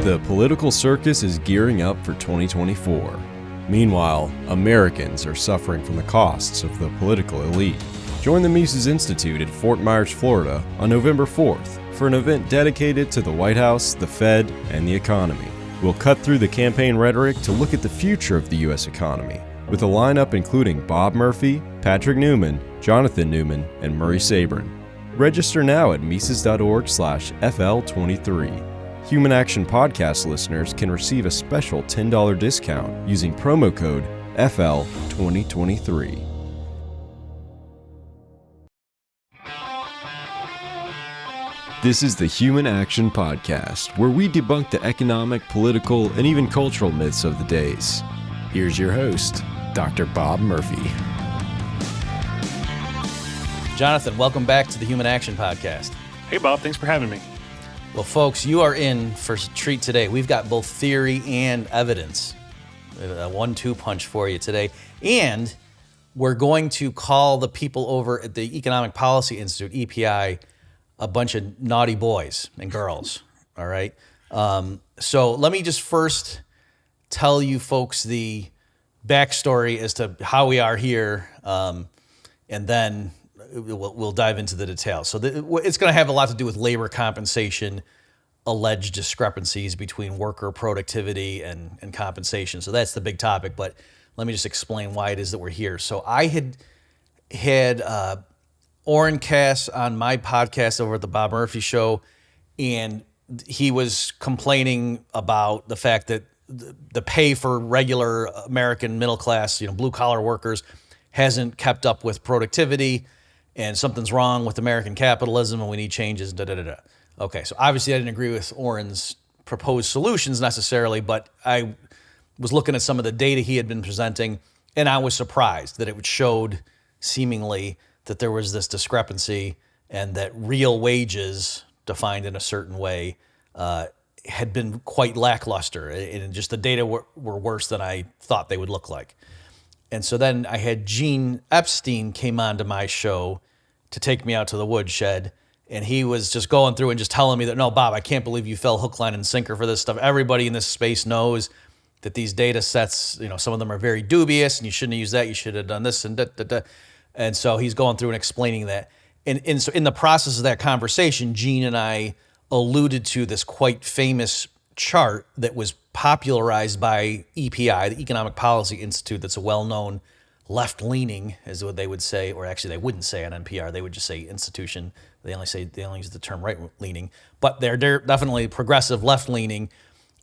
The political circus is gearing up for 2024. Meanwhile, Americans are suffering from the costs of the political elite. Join the Mises Institute at Fort Myers, Florida on November 4th for an event dedicated to the White House, the Fed, and the economy. We'll cut through the campaign rhetoric to look at the future of the U.S. economy, with a lineup including Bob Murphy, Patrick Newman, Jonathan Newman, and Murray Sabrin. Register now at Mises.org/FL23. Human Action Podcast listeners can receive a special $10 discount using promo code FL2023. This is the Human Action Podcast, where we debunk the economic, political, and even cultural myths of the days. Here's your host, Dr. Bob Murphy. Jonathan, welcome back to the Human Action Podcast. Hey, Bob. Thanks for having me. Well, folks, you are in for a treat today. We've got both theory and evidence. A 1-2 punch for you today. And we're going to call the people over at the Economic Policy Institute, EPI, a bunch of naughty boys and girls, all right? So let me just first tell you folks the backstory as to how we are here, and then we'll dive into the details. So it's going to have a lot to do with labor compensation, alleged discrepancies between worker productivity and compensation. So that's the big topic, but let me just explain why it is that we're here. So I had Orrin Cass on my podcast over at the Bob Murphy Show, and he was complaining about the fact that the pay for regular American middle class, blue collar workers hasn't kept up with productivity, and something's wrong with American capitalism and we need changes, Okay, so obviously I didn't agree with Orrin's proposed solutions necessarily, but I was looking at some of the data he had been presenting, and I was surprised that it showed seemingly that there was this discrepancy and that real wages defined in a certain way had been quite lackluster, and just the data were worse than I thought they would look like. And so then I had Gene Epstein came on to my show to take me out to the woodshed, and he was just going through and just telling me that, no, Bob, I can't believe you fell hook, line, and sinker for this stuff. Everybody in this space knows that these data sets, some of them are very dubious, and you shouldn't have used that. You should have done this and da. And so he's going through and explaining that. And so in the process of that conversation, Gene and I alluded to this quite famous chart that was popularized by EPI, the Economic Policy Institute, that's a well-known left-leaning, is what they would say, or actually they wouldn't say on NPR. They would just say institution. They only use the term right-leaning, but they're definitely progressive left-leaning,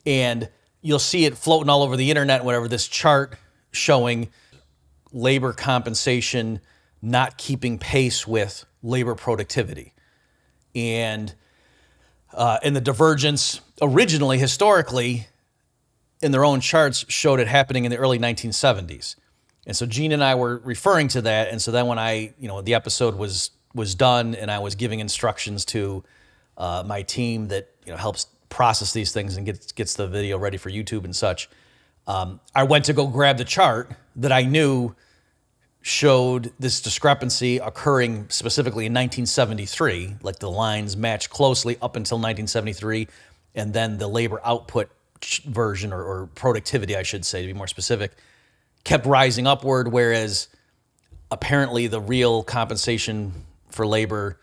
and you'll see it floating all over the internet, whatever, this chart showing labor compensation not keeping pace with labor productivity. And the divergence originally, historically, in their own charts, showed it happening in the early 1970s. And so Gene and I were referring to that. And so then when the episode was done and I was giving instructions to my team that, helps process these things and gets the video ready for YouTube and such, I went to go grab the chart that I knew showed this discrepancy occurring specifically in 1973, like the lines match closely up until 1973, and then the labor output version, or productivity, I should say, to be more specific, kept rising upward, whereas apparently the real compensation for labor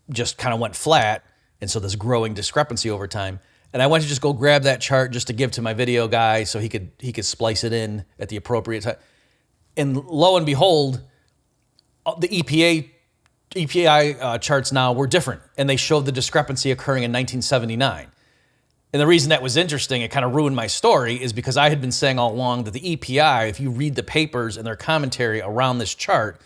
just kind of went flat, and so this growing discrepancy over time. And I went to just go grab that chart just to give to my video guy so he could splice it in at the appropriate time. And lo and behold, the EPI charts now were different, and they showed the discrepancy occurring in 1979. And the reason that was interesting, it kind of ruined my story, is because I had been saying all along that the EPI, if you read the papers and their commentary around this chart,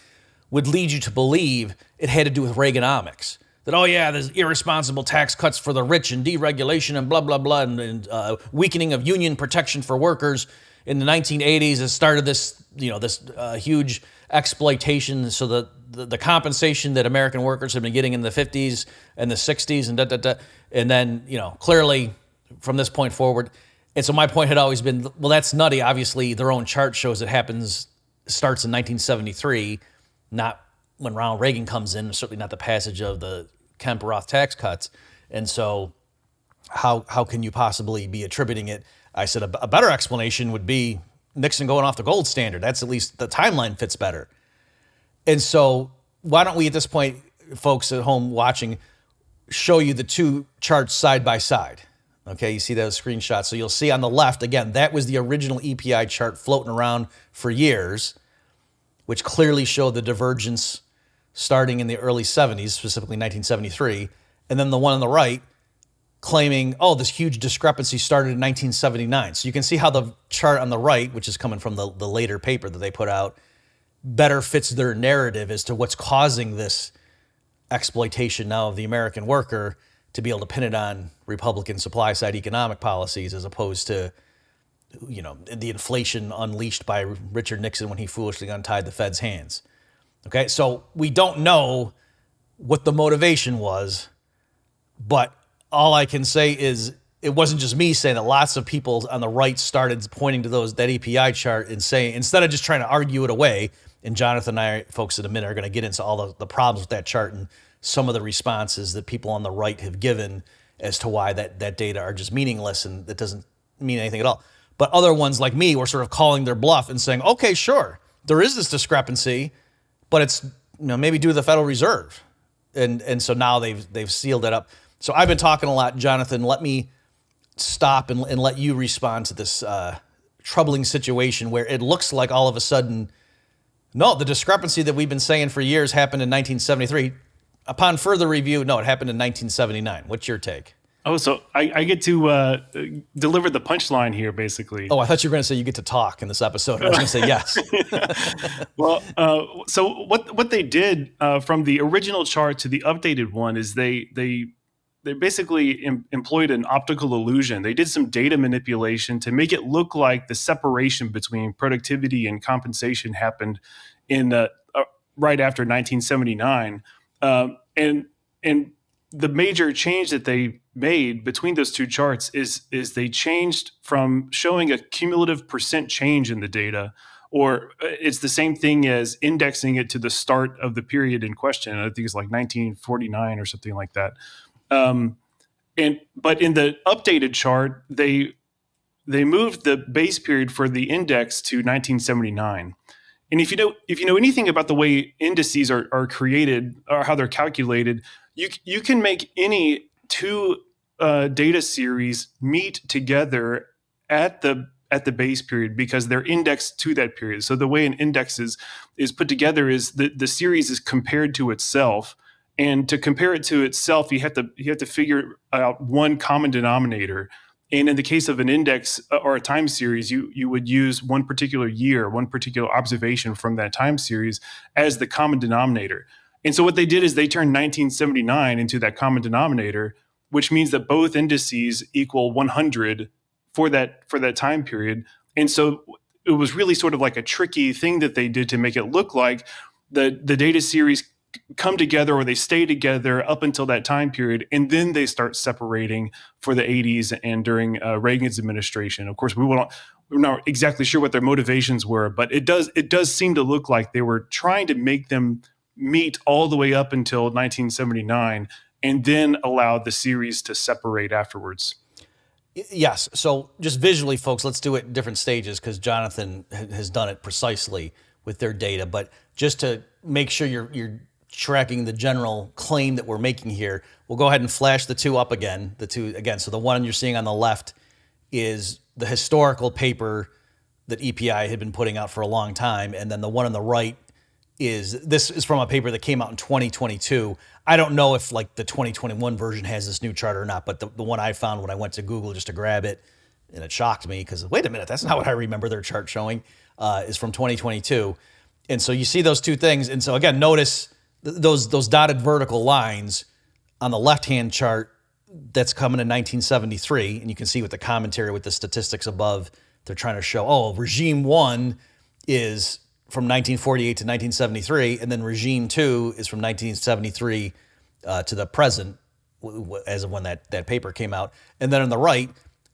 would lead you to believe it had to do with Reaganomics. That, oh yeah, there's irresponsible tax cuts for the rich and deregulation and blah, blah, blah, and weakening of union protection for workers in the 1980s has started this, this huge exploitation. So the compensation that American workers have been getting in the 50s and the 60s and and then, clearly from this point forward. And so my point had always been, well, that's nutty. Obviously, their own chart shows it starts in 1973, not when Ronald Reagan comes in, certainly not the passage of the Kemp-Roth tax cuts. And so how can you possibly be attributing it? I said a better explanation would be Nixon going off the gold standard. That's at least the timeline fits better. And so why don't we at this point, folks at home watching, show you the two charts side by side. Okay, you see those screenshots. So you'll see on the left, again, that was the original EPI chart floating around for years, which clearly showed the divergence starting in the early 70s, specifically 1973. And then the one on the right claiming, oh, this huge discrepancy started in 1979. So you can see how the chart on the right, which is coming from the later paper that they put out, better fits their narrative as to what's causing this exploitation now of the American worker, to be able to pin it on Republican supply side economic policies as opposed to, the inflation unleashed by Richard Nixon when he foolishly untied the Fed's hands. Okay, so we don't know what the motivation was, but all I can say is it wasn't just me saying that. Lots of people on the right started pointing to that API chart and saying, instead of just trying to argue it away, and Jonathan and I, folks, in a minute are going to get into all the problems with that chart and some of the responses that people on the right have given as to why that data are just meaningless and that doesn't mean anything at all. But other ones like me were sort of calling their bluff and saying, okay, sure, there is this discrepancy, but it's maybe due to the Federal Reserve. And so now they've sealed it up. So I've been talking a lot, Jonathan. Let me stop and let you respond to this troubling situation where it looks like all of a sudden, no, the discrepancy that we've been saying for years happened in 1973. Upon further review, no, it happened in 1979. What's your take? Oh, so I get to deliver the punchline here, basically. Oh, I thought you were going to say you get to talk in this episode. I was going to say yes. Well, so what they did from the original chart to the updated one is they basically employed an optical illusion. They did some data manipulation to make it look like the separation between productivity and compensation happened in right after 1979. And the major change that they made between those two charts is they changed from showing a cumulative percent change in the data, or it's the same thing as indexing it to the start of the period in question. I think it's like 1949 or something like that. But in the updated chart, they moved the base period for the index to 1979. And if you know anything about the way indices are created or how they're calculated, you can make any two data series meet together at the base period because they're indexed to that period. So the way an index is put together is the series is compared to itself, and to compare it to itself, you have to figure out one common denominator. And in the case of an index or a time series, you would use one particular year, one particular observation from that time series as the common denominator. And so what they did is they turned 1979 into that common denominator, which means that both indices equal 100 for that time period. And so it was really sort of like a tricky thing that they did to make it look like the data series come together, or they stay together up until that time period, and then they start separating for the 80s and during Reagan's administration. Of course, we're not exactly sure what their motivations were, but it does seem to look like they were trying to make them meet all the way up until 1979, and then allow the series to separate afterwards. Yes. So just visually, folks, let's do it in different stages because Jonathan has done it precisely with their data. But just to make sure you're tracking the general claim that we're making here, we'll go ahead and flash the two up again. So the one you're seeing on the left is the historical paper that EPI had been putting out for a long time, and then the one on the right is from a paper that came out in 2022. I don't know if like the 2021 version has this new chart or not, but the one I found when I went to Google just to grab it, and it shocked me because wait a minute, that's not what I remember their chart showing, is from 2022. And so you see those two things. And so again, notice those dotted vertical lines on the left-hand chart that's coming in 1973. And you can see with the commentary with the statistics above, they're trying to show, regime one is from 1948 to 1973, and then regime two is from 1973 to the present, as of when that paper came out. And then on the right,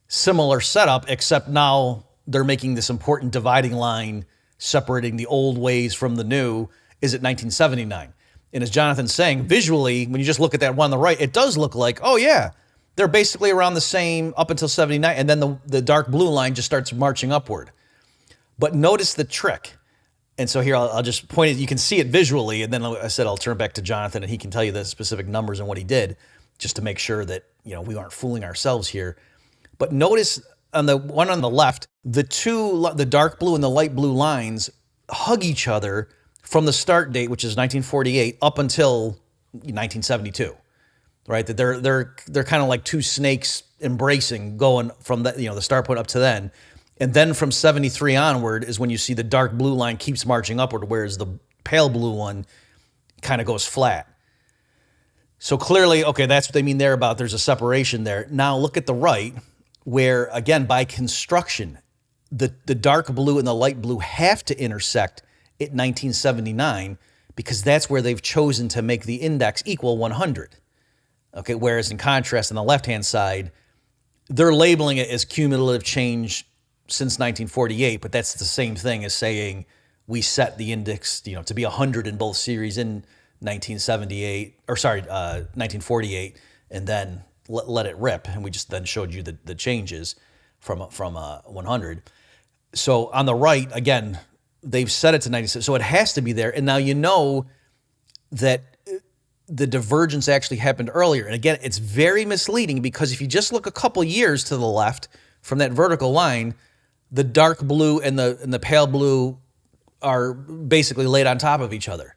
similar setup, except now they're making this important dividing line separating the old ways from the new is at 1979. And as Jonathan's saying, visually, when you just look at that one on the right, it does look like, oh yeah, They're basically around the same up until 79, and then the dark blue line just starts marching upward. But notice the trick. And so here I'll just point it. You can see it visually, and then I said I'll turn back to Jonathan, and he can tell you the specific numbers and what he did, just to make sure that we aren't fooling ourselves here. But notice on the one on the left, the dark blue and the light blue lines hug each other from the start date, which is 1948, up until 1972. Right, that they're kind of like two snakes embracing, going from the start point up to then, and then from 73 onward is when you see the dark blue line keeps marching upward, whereas the pale blue one kind of goes flat. So clearly, okay, that's what they mean there about there's a separation there. Now look at the right, where again by construction, the dark blue and the light blue have to intersect at 1979 because that's where they've chosen to make the index equal 100. Okay, whereas in contrast, on the left-hand side, they're labeling it as cumulative change since 1948, but that's the same thing as saying we set the index, to be 100 in both series in 1948, and then let it rip, and we just then showed you the changes from 100. So on the right, again, they've set it to 96, so it has to be there, and now you know that the divergence actually happened earlier. And again, it's very misleading because if you just look a couple years to the left from that vertical line, the dark blue and the pale blue are basically laid on top of each other.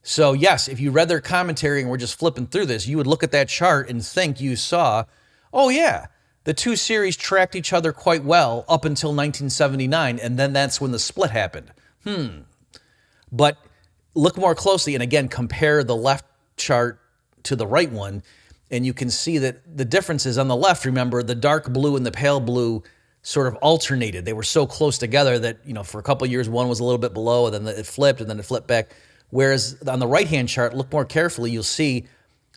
So yes, if you read their commentary and we're just flipping through this, you would look at that chart and think you saw, oh yeah, the two series tracked each other quite well up until 1979, and then that's when the split happened. But look more closely, and again, compare the left chart to the right one, and you can see that the differences on the left, remember, the dark blue and the pale blue sort of alternated. They were so close together that, for a couple of years, one was a little bit below, and then it flipped, and then it flipped back. Whereas on the right-hand chart, look more carefully, you'll see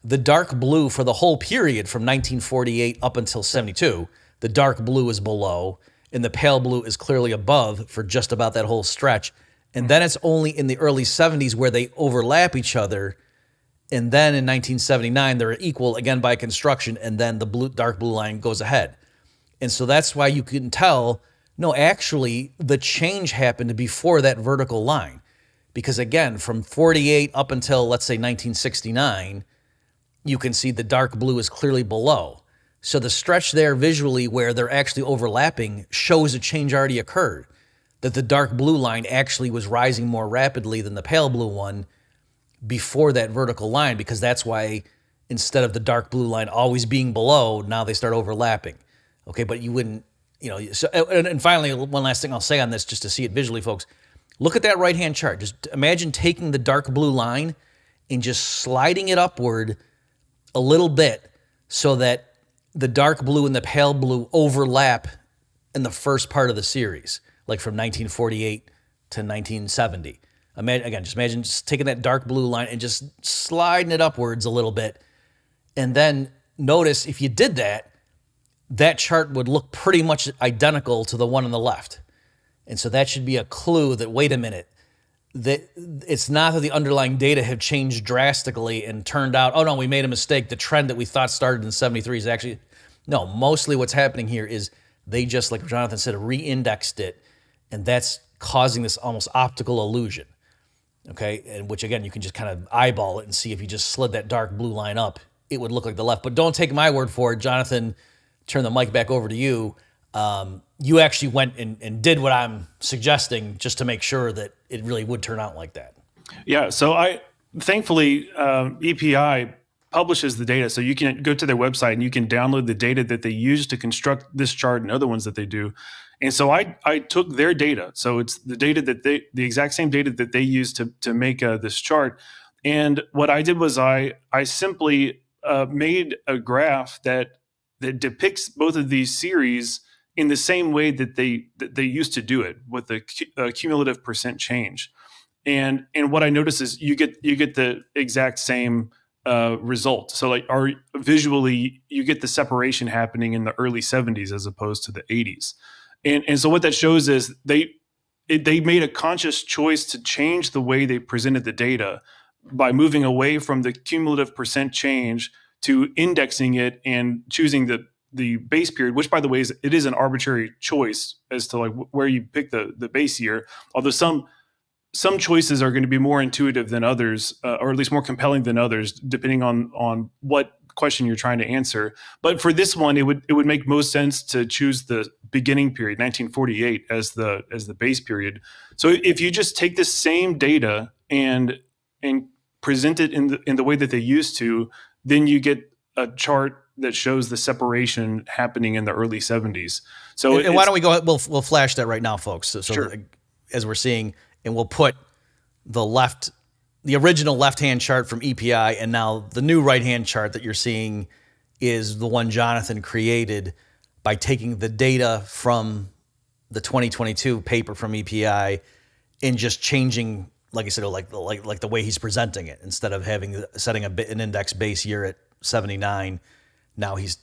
the dark blue for the whole period from 1948 up until 72, the dark blue is below, and the pale blue is clearly above for just about that whole stretch. And then it's only in the early 70s where they overlap each other. And then in 1979, they're equal again by construction. And then the dark blue line goes ahead. And so that's why you can tell, no, actually, the change happened before that vertical line. Because again, from 48 up until, let's say, 1969, you can see the dark blue is clearly below. So the stretch there visually where they're actually overlapping shows a change already occurred. That the dark blue line actually was rising more rapidly than the pale blue one before that vertical line, because that's why instead of the dark blue line always being below, now they start overlapping. Okay, but you wouldn't, so, and finally, one last thing I'll say on this, just to see it visually, folks, look at that right-hand chart. Just imagine taking the dark blue line and just sliding it upward a little bit so that the dark blue and the pale blue overlap in the first part of the series, like from 1948 to 1970. Just imagine just taking that dark blue line and just sliding it upwards a little bit. And then notice if you did that, that chart would look pretty much identical to the one on the left. And so that should be a clue that, wait a minute, that it's not that the underlying data have changed drastically and turned out, oh no, we made a mistake. The trend that we thought started in 73 is actually, no, mostly what's happening here is they just, like Jonathan said, re-indexed it. And that's causing this almost optical illusion. Okay, and which again, you can just kind of eyeball it and see if you just slid that dark blue line up, it would look like the left. But don't take my word for it. Jonathan, turn the mic back over to you. You actually went and did what I'm suggesting just to make sure that it really would turn out like that. Yeah, so thankfully, EPI publishes the data. So you can go to their website and you can download the data that they use to construct this chart and other ones that they do. And so I took their data. So it's the data that the exact same data that they use to make this chart. And what I did was I simply made a graph that depicts both of these series in the same way that they used to do it, with the cumulative percent change. And what I noticed is you get the exact same result. So visually you get the separation happening in the early 70s as opposed to the 80s. And so what that shows is they made a conscious choice to change the way they presented the data by moving away from the cumulative percent change to indexing it and choosing the base period, which by the way is an arbitrary choice as to like where you pick the base year. Although some choices are going to be more intuitive than others, or at least more compelling than others, depending on what question you're trying to answer. But for this one, it would make most sense to choose the beginning period, 1948, as the base period. So if you just take this same data and present it in the way that they used to, then you get a chart that shows the separation happening in the early 70s. So and why don't we go ahead, we'll flash that right now, folks. So Sure. As we're seeing, and we'll put the original left-hand chart from EPI, and now the new right-hand chart that you're seeing is the one Jonathan created by taking the data from the 2022 paper from EPI and just changing, like I said, like the way he's presenting it. Instead of setting an index base year at 79, now there's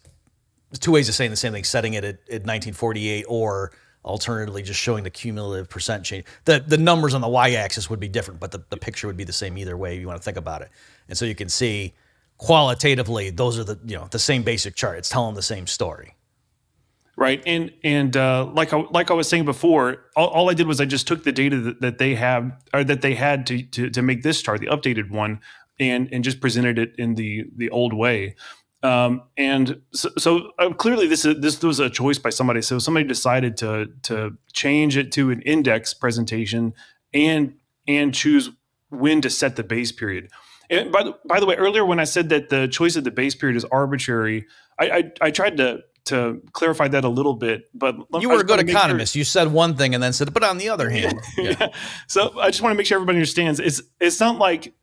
two ways of saying the same thing: setting it at 1948, or alternatively just showing the cumulative percent change. The numbers on the y-axis would be different, but the picture would be the same either way if you want to think about it. And so you can see qualitatively those are the same basic chart. It's telling the same story. Right, and like I was saying before, all I did was I just took the data that they have, or that they had to make this chart, the updated one, and just presented it in the old way. And so clearly this was a choice by somebody. So somebody decided to change it to an index presentation and choose when to set the base period. And by the way, earlier when I said that the choice of the base period is arbitrary, I tried to clarify that a little bit. But you were a good economist. You said one thing and then said, but on the other hand, yeah. So I just want to make sure everybody understands. It's not like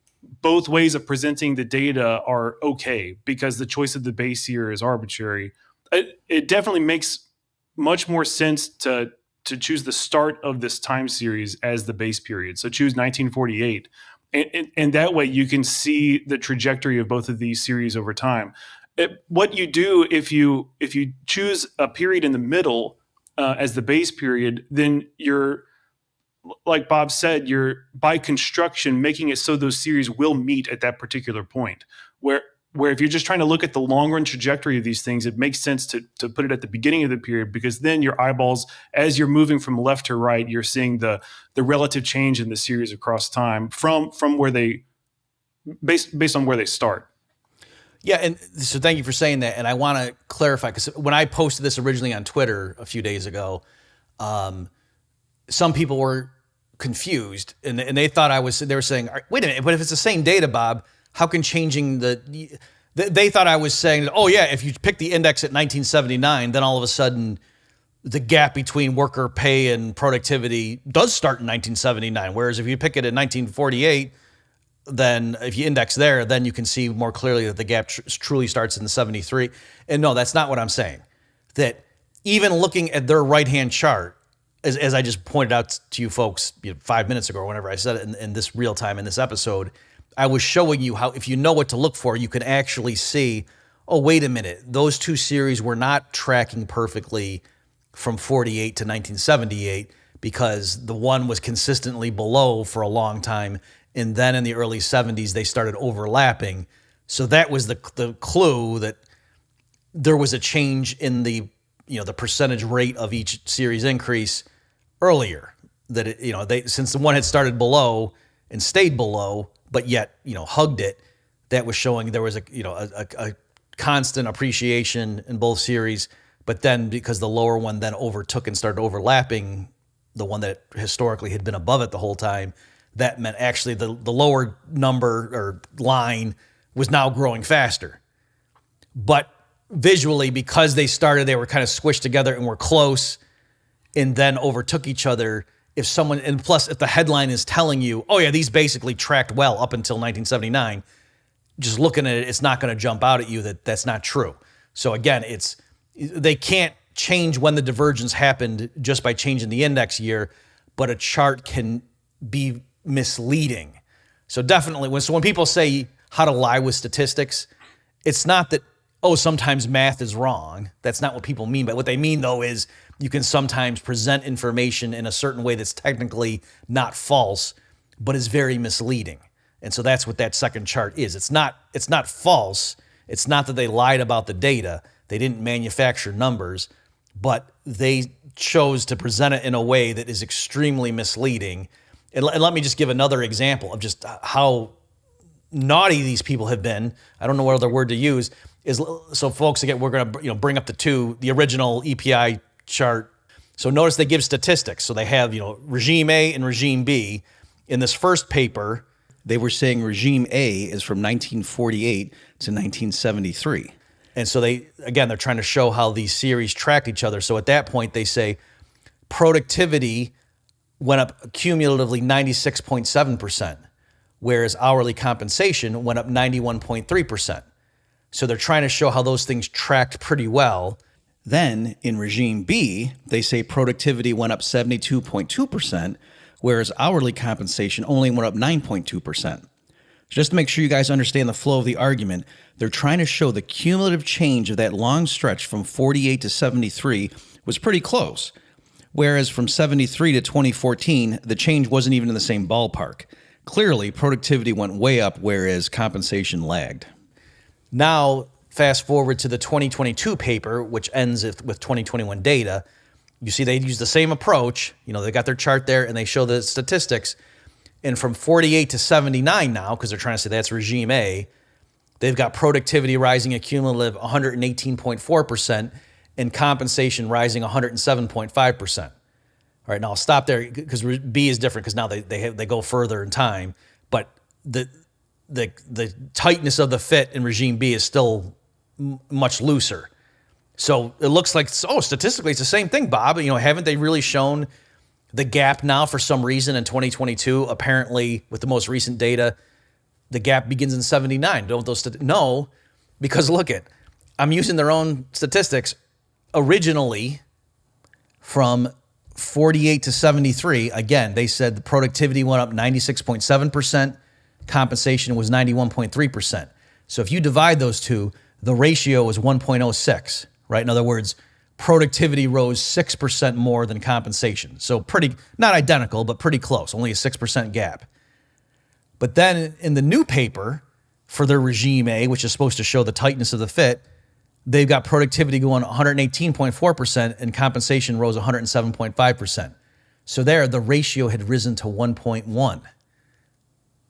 both ways of presenting the data are okay because the choice of the base year is arbitrary. It definitely makes much more sense to choose the start of this time series as the base period. So choose 1948. And that way you can see the trajectory of both of these series over time. What you do if you choose a period in the middle as the base period, then you're, like Bob said, you're by construction making it so those series will meet at that particular point. Where if you're just trying to look at the long run trajectory of these things, it makes sense to put it at the beginning of the period, because then your eyeballs, as you're moving from left to right, you're seeing the relative change in the series across time from where they based on where they start. Yeah, and so thank you for saying that. And I want to clarify, because when I posted this originally on Twitter a few days ago, some people were confused, and they thought they were saying, wait a minute, but if it's the same data, Bob, how can changing they thought I was saying, oh yeah, if you pick the index at 1979, then all of a sudden the gap between worker pay and productivity does start in 1979. Whereas if you pick it in 1948, then if you index there, then you can see more clearly that the gap truly starts in the 73. And no, that's not what I'm saying. That even looking at their right-hand chart, as I just pointed out to you folks 5 minutes ago, or whenever I said it in this real time in this episode, I was showing you how if you know what to look for, you can actually see, oh, wait a minute, those two series were not tracking perfectly from 48 to 1978 because the one was consistently below for a long time, and then in the early 70s, they started overlapping. So that was the clue that there was a change in the percentage rate of each series increase earlier. That since the one had started below and stayed below, but yet hugged it, that was showing there was a constant appreciation in both series. But then because the lower one then overtook and started overlapping the one that historically had been above it the whole time, that meant actually the lower number or line was now growing faster. But visually, because they were kind of squished together and were close and then overtook each other, if the headline is telling you, oh yeah, these basically tracked well up until 1979, just looking at it, it's not going to jump out at you that that's not true. So again, they can't change when the divergence happened just by changing the index year, but a chart can be misleading. So definitely, when people say how to lie with statistics, it's not that, oh, sometimes math is wrong. That's not what people mean. But what they mean, though, is you can sometimes present information in a certain way that's technically not false, but is very misleading. And so that's what that second chart is. It's not false. It's not that they lied about the data. They didn't manufacture numbers, but they chose to present it in a way that is extremely misleading. And let me just give another example of just how naughty these people have been. I don't know what other word to use. So folks, again, we're going to bring up the original EPI chart. So notice they give statistics. So they have regime A and regime B. In this first paper, they were saying regime A is from 1948 to 1973. And so they're trying to show how these series tracked each other. So at that point, they say productivity went up cumulatively 96.7%, whereas hourly compensation went up 91.3%. So they're trying to show how those things tracked pretty well. Then in regime B, they say productivity went up 72.2%, whereas hourly compensation only went up 9.2%. Just to make sure you guys understand the flow of the argument, they're trying to show the cumulative change of that long stretch from 48 to 73 was pretty close, whereas from 73 to 2014, the change wasn't even in the same ballpark. Clearly, productivity went way up, whereas compensation lagged. Now, fast forward to the 2022 paper, which ends with 2021 data. You see they use the same approach. They got their chart there, and they show the statistics. And from 48 to 79 now, because they're trying to say that's regime A, they've got productivity rising a cumulative 118.4% and compensation rising 107.5%. All right, now I'll stop there because B is different because now they go further in time, but the tightness of the fit in regime B is still much looser. So it looks like, statistically it's the same thing, Bob. Haven't they really shown the gap now for some reason in 2022? Apparently, with the most recent data, the gap begins in 79. No, because I'm using their own statistics. Originally, from 48 to 73, again, they said the productivity went up 96.7%, compensation was 91.3%. So if you divide those two, the ratio is 1.06, right? In other words, productivity rose 6% more than compensation. So not identical, but pretty close, only a 6% gap. But then in the new paper for their regime A, which is supposed to show the tightness of the fit, they've got productivity going 118.4% and compensation rose 107.5%. So there, the ratio had risen to 1.1,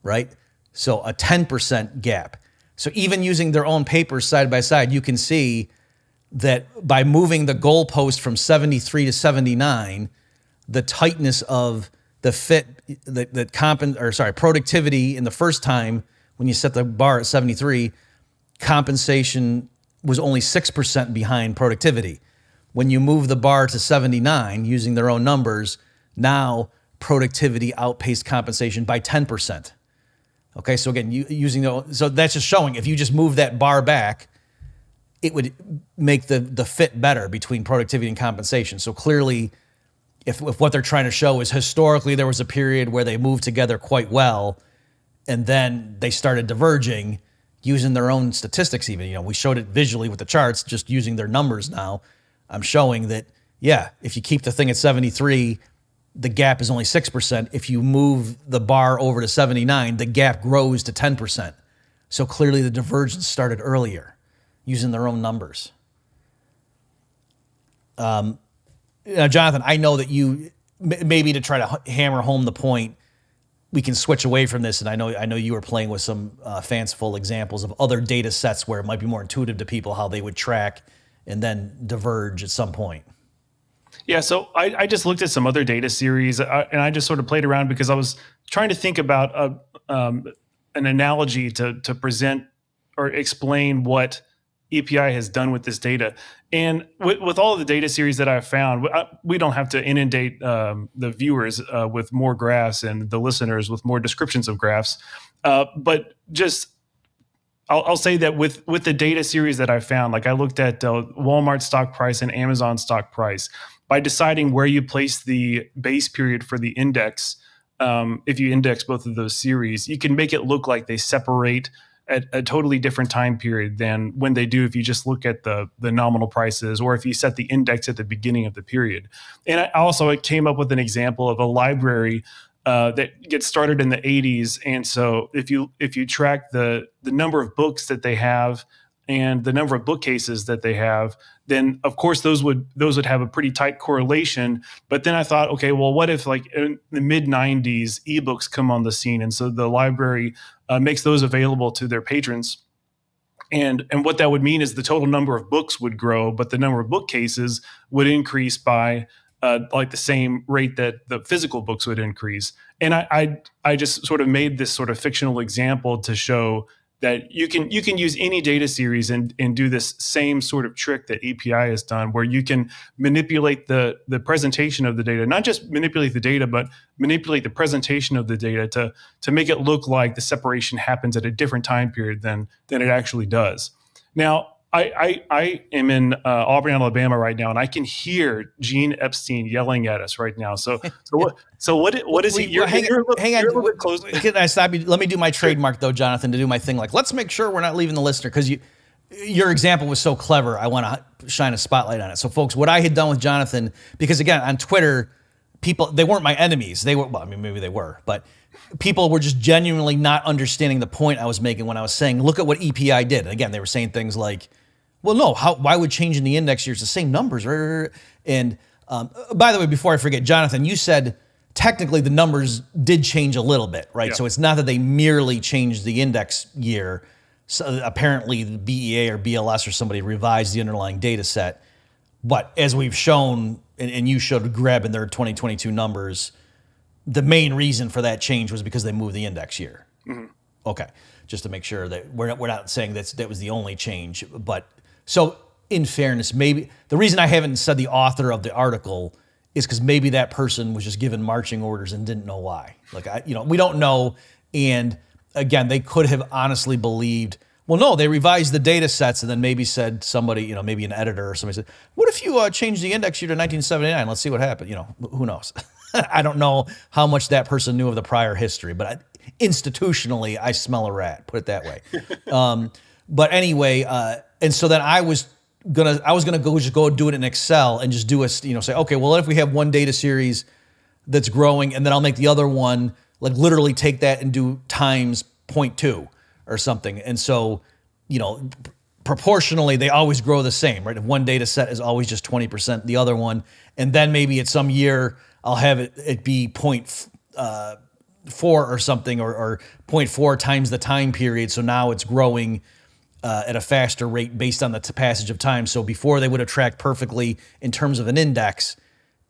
right? So a 10% gap. So even using their own papers side by side, you can see that by moving the goalpost from 73 to 79, the tightness of the fit, productivity in the first time when you set the bar at 73, compensation was only 6% behind productivity. When you move the bar to 79, using their own numbers, now productivity outpaced compensation by 10%. Okay, so again, so that's just showing if you just move that bar back, it would make the fit better between productivity and compensation. So clearly, if what they're trying to show is historically there was a period where they moved together quite well, and then they started diverging using their own statistics even. We showed it visually with the charts, just using their numbers now. I'm showing that, if you keep the thing at 73, the gap is only 6%. If you move the bar over to 79, the gap grows to 10%. So clearly the divergence started earlier, using their own numbers. Now, Jonathan, I know that you, maybe to try to hammer home the point, we can switch away from this, and I know you were playing with some fanciful examples of other data sets where it might be more intuitive to people how they would track and then diverge at some point. Yeah, so I just looked at some other data series, and I just sort of played around because I was trying to think about an analogy to present or explain what EPI has done with this data. And with all of the data series that I've found, we don't have to inundate the viewers with more graphs and the listeners with more descriptions of graphs. But just, I'll say that with the data series that I found, like I looked at Walmart stock price and Amazon stock price, by deciding where you place the base period for the index, if you index both of those series, you can make it look like they separate at a totally different time period than when they do if you just look at the nominal prices or if you set the index at the beginning of the period. And I came up with an example of a library that gets started in the 80s. And so if you track the number of books that they have and the number of bookcases that they have, then of course those would have a pretty tight correlation. But then I thought, okay, well, what if like in the mid 90s ebooks come on the scene, and so the library makes those available to their patrons. And what that would mean is the total number of books would grow, but the number of bookcases would increase by like the same rate that the physical books would increase. And I just sort of made this sort of fictional example to show that you can use any data series and do this same sort of trick that EPI has done, where you can manipulate the presentation of the data, not just manipulate the data, but manipulate the presentation of the data to make it look like the separation happens at a different time period than it actually does. Now, I am in Auburn, Alabama right now, and I can hear Gene Epstein yelling at us right now. So what is he? Hang on. You're a little bit close. Can I stop you? Let me do my trademark though, Jonathan, to do my thing. Like, let's make sure we're not leaving the listener, because your example was so clever. I want to shine a spotlight on it. So, folks, what I had done with Jonathan, because again, on Twitter, people, they weren't my enemies. They were, well, I mean, maybe they were, but people were just genuinely not understanding the point I was making when I was saying, look at what EPI did. And again, they were saying things like, well, no, why would changing the index years the same numbers? And by the way, before I forget, Jonathan, you said technically the numbers did change a little bit, right? Yeah. So it's not that they merely changed the index year. So apparently the BEA or BLS or somebody revised the underlying data set. But as we've shown, and you showed Greb in their 2022 numbers, the main reason for that change was because they moved the index year. Mm-hmm. Okay, just to make sure that we're not saying that was the only change. But so in fairness, maybe the reason I haven't said the author of the article is because maybe that person was just given marching orders and didn't know why. Like, we don't know. And again, they could have honestly believed, well, no, they revised the data sets, and then maybe said somebody, maybe an editor or somebody said, what if you change the index year to 1979? Let's see what happened. Who knows? I don't know how much that person knew of the prior history, but institutionally, I smell a rat, put it that way. But anyway, and so then I was gonna go do it in Excel and just do say, okay, well, if we have one data series that's growing, and then I'll make the other one, like literally take that and do times 0.2 or something. And so, proportionally, they always grow the same, right? If one data set is always just 20%, the other one, and then maybe at some year I'll have it be 0.4 or something, or 0.4 times the time period. So now it's growing at a faster rate based on the passage of time. So before they would have tracked perfectly in terms of an index,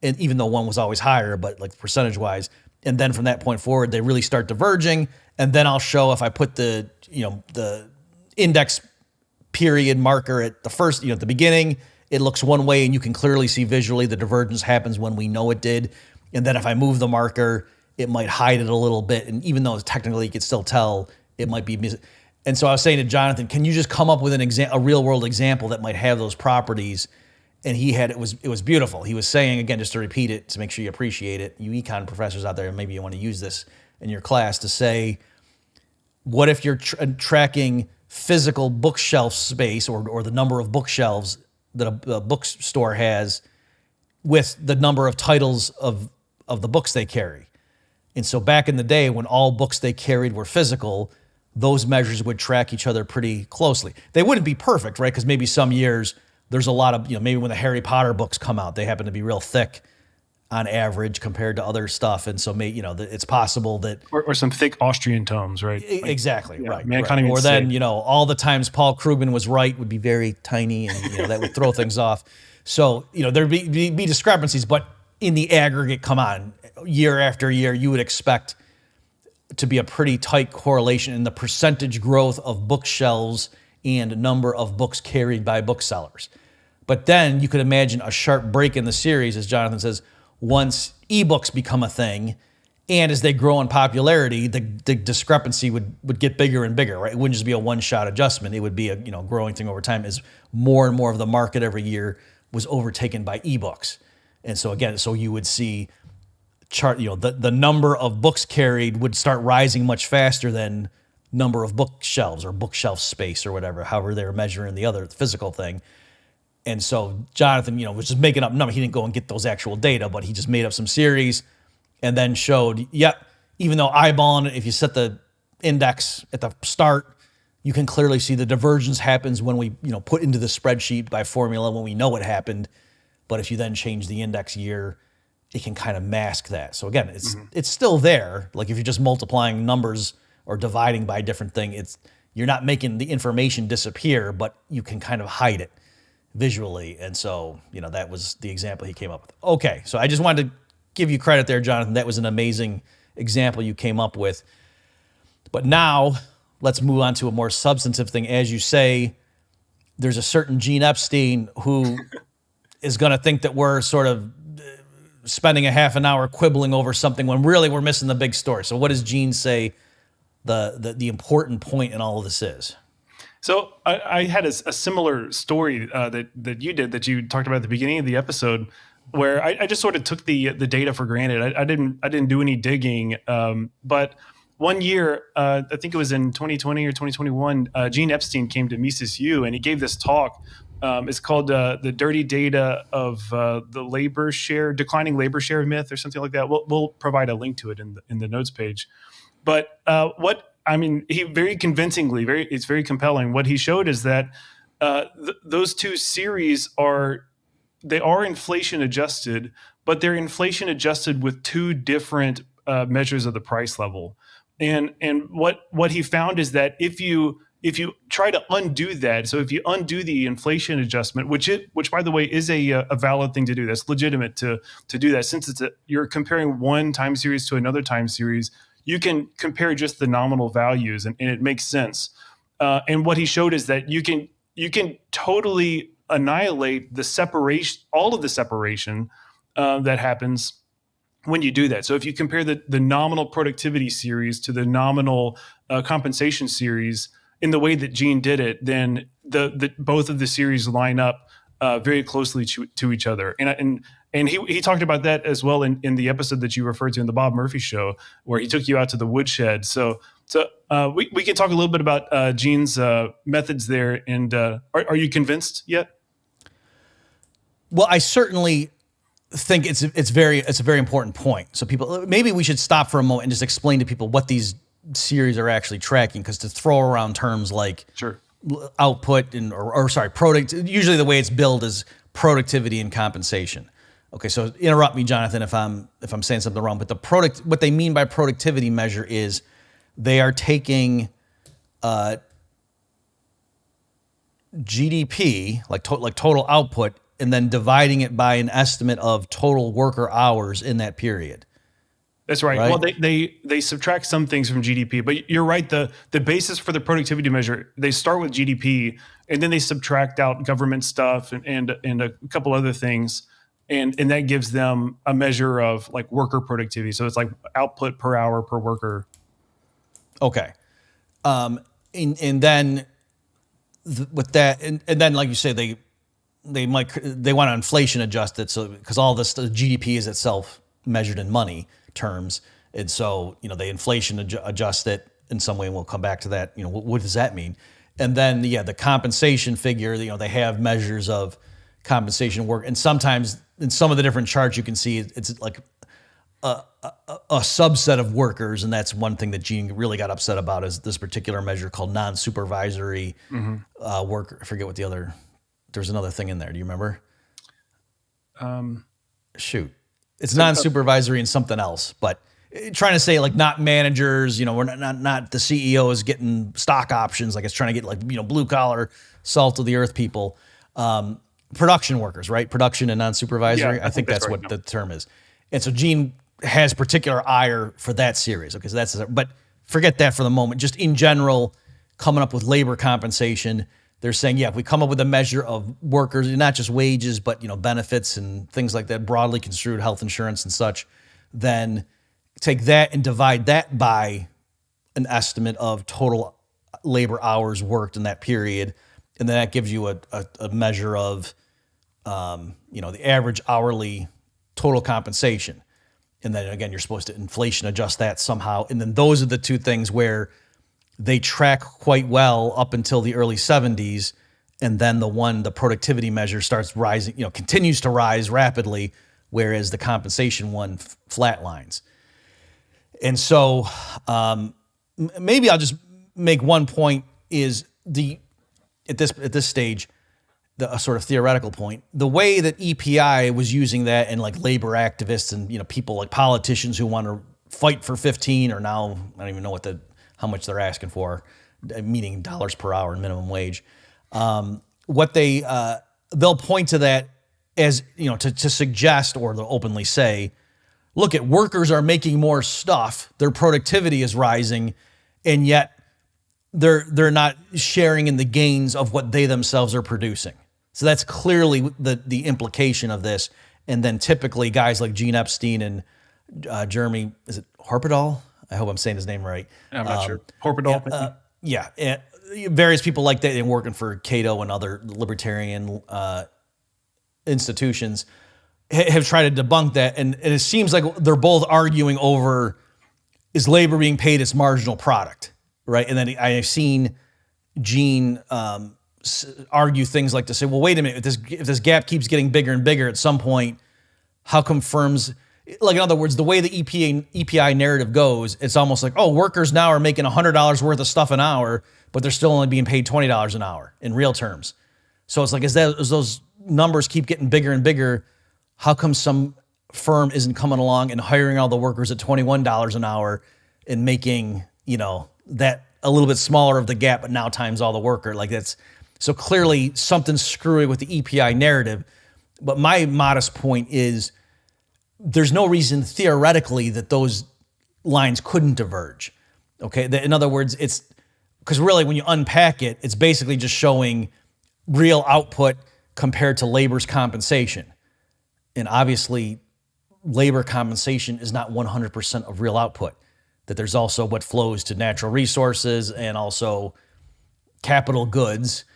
and even though one was always higher, but like percentage wise, and then from that point forward, they really start diverging. And then I'll show, if I put the index period marker at the first, at the beginning, it looks one way, and you can clearly see visually the divergence happens when we know it did. And then if I move the marker, it might hide it a little bit. And even though technically you could still tell, it might be. And so I was saying to Jonathan, can you just come up with a real world example that might have those properties? And it was beautiful. He was saying, again, just to repeat it, to make sure you appreciate it, you econ professors out there, maybe you want to use this in your class, to say, what if you're tracking physical bookshelf space or the number of bookshelves that a bookstore has with the number of titles of the books they carry? And so back in the day, when all books they carried were physical, those measures would track each other pretty closely. They wouldn't be perfect, right? Because maybe some years there's a lot of, maybe when the Harry Potter books come out, they happen to be real thick on average compared to other stuff. And so it's possible that... Or some thick Austrian tomes, right? Exactly, right. Right. Or then, all the times Paul Krugman was right would be very tiny, and, that would throw things off. So, there'd be discrepancies, but in the aggregate, come on, year after year, you would expect to be a pretty tight correlation in the percentage growth of bookshelves and number of books carried by booksellers. But then you could imagine a sharp break in the series, as Jonathan says, once ebooks become a thing, and as they grow in popularity, the discrepancy would get bigger and bigger, right? It wouldn't just be a one-shot adjustment. It would be a growing thing over time as more and more of the market every year was overtaken by ebooks. And so again, you would see the number of books carried would start rising much faster than number of bookshelves or bookshelf space or whatever, however they're measuring the other physical thing. And so Jonathan, was just making up numbers. He didn't go and get those actual data, but he just made up some series and then showed, even though eyeballing it, if you set the index at the start, you can clearly see the divergence happens when we, put into the spreadsheet by formula when we know it happened. But if you then change the index year, it can kind of mask that. So again, it's still there. Like if you're just multiplying numbers or dividing by a different thing, you're not making the information disappear, but you can kind of hide it visually. And so, that was the example he came up with. Okay, so I just wanted to give you credit there, Jonathan. That was an amazing example you came up with. But now let's move on to a more substantive thing. As you say, there's a certain Gene Epstein who is going to think that we're sort of spending a half an hour quibbling over something when really we're missing the big story. So what does Gene say the important point in all of this is? So I had a similar story that you did, that you talked about at the beginning of the episode, where I just sort of took the data for granted. I didn't do any digging, but one year, I think it was in 2020 or 2021, Gene Epstein came to Mises U and he gave this talk. It's called the dirty data of the labor share, declining labor share myth, or something like that. We'll provide a link to it in the notes page. But he very convincingly, it's very compelling. What he showed is that those two series are inflation adjusted, but they're inflation adjusted with two different measures of the price level. And what he found is that if you try to undo that, so if you undo the inflation adjustment, which by the way is a valid thing to do, that's legitimate to do that, since you're comparing one time series to another time series, you can compare just the nominal values, and it makes sense. And what he showed is that you can totally annihilate the separation, all of the separation that happens when you do that. So if you compare the nominal productivity series to the nominal compensation series in the way that Gene did it, then the both of the series line up very closely to each other. And he talked about that as well in the episode that you referred to in the Bob Murphy show, where he took you out to the woodshed. So we can talk a little bit about Gene's methods there. And are you convinced yet? Well, I certainly think it's a very important point. So maybe we should stop for a moment and just explain to people what these series are actually tracking, because to throw around terms like output product, usually the way it's billed is productivity and compensation. Okay, so interrupt me, Jonathan, if I'm saying something wrong. But what they mean by productivity measure is they are taking GDP, like total output, and then dividing it by an estimate of total worker hours in that period. That's right. Well, they subtract some things from GDP, but you're right. The basis for the productivity measure, they start with GDP, and then they subtract out government stuff and a couple other things, and that gives them a measure of like worker productivity. So it's like output per hour per worker. Okay, and then with that, and then like you say, they want to inflation adjust it, so because all this GDP is itself measured in money terms, and so they inflation adjust it in some way, and we'll come back to that. What does that mean? And then the compensation figure, they have measures of compensation work, and sometimes in some of the different charts you can see it's like a subset of workers, and that's one thing that Gene really got upset about, is this particular measure called non-supervisory worker. I forget what there's another thing in there. Do you remember? Shoot. It's non-supervisory and something else, but trying to say like not managers, we're not the CEO is getting stock options. Like it's trying to get like, blue collar, salt of the earth people, production workers, right? Production and non-supervisory. Yeah, I think that's right. What the term is. And so Gene has particular ire for that series. Okay. So but forget that for the moment. Just in general, coming up with labor compensation, they're saying, if we come up with a measure of workers, not just wages, but benefits and things like that, broadly construed health insurance and such, then take that and divide that by an estimate of total labor hours worked in that period, and then that gives you a measure of the average hourly total compensation. And then again, you're supposed to inflation adjust that somehow. And then those are the two things where they track quite well up until the early 70s, and then the productivity measure starts rising, continues to rise rapidly, whereas the compensation one flatlines. And so maybe I'll just make one point is at this stage, a sort of theoretical point, the way that EPI was using that, and like labor activists and people like politicians who want to fight for 15, or now I don't even know how much they're asking for, meaning dollars per hour and minimum wage. What they'll point to that as to suggest, or they'll openly say, look, at workers are making more stuff, their productivity is rising, and yet they're not sharing in the gains of what they themselves are producing. So that's clearly the implication of this. And then typically guys like Gene Epstein and Jeremy, is it Horpedal? I hope I'm saying his name right. I'm not sure. Horpedal. And various people like that, and working for Cato and other libertarian institutions, have tried to debunk that. And it seems like they're both arguing over, is labor being paid its marginal product, right? And then I've seen Gene argue things like to say, well, wait a minute, if this gap keeps getting bigger and bigger, at some point, how come firms, like in other words, the way the EPI narrative goes, it's almost like, oh, workers now are making $100 worth of stuff an hour, but they're still only being paid $20 an hour in real terms. So it's like, as those numbers keep getting bigger and bigger, how come some firm isn't coming along and hiring all the workers at $21 an hour and making, that a little bit smaller of the gap, but now times all the worker? Like that's, so clearly something's screwy with the EPI narrative. But my modest point is, there's no reason theoretically that those lines couldn't diverge. Okay. In other words, it's because really when you unpack it, it's basically just showing real output compared to labor's compensation. And obviously labor compensation is not 100% of real output, that there's also what flows to natural resources and also capital goods,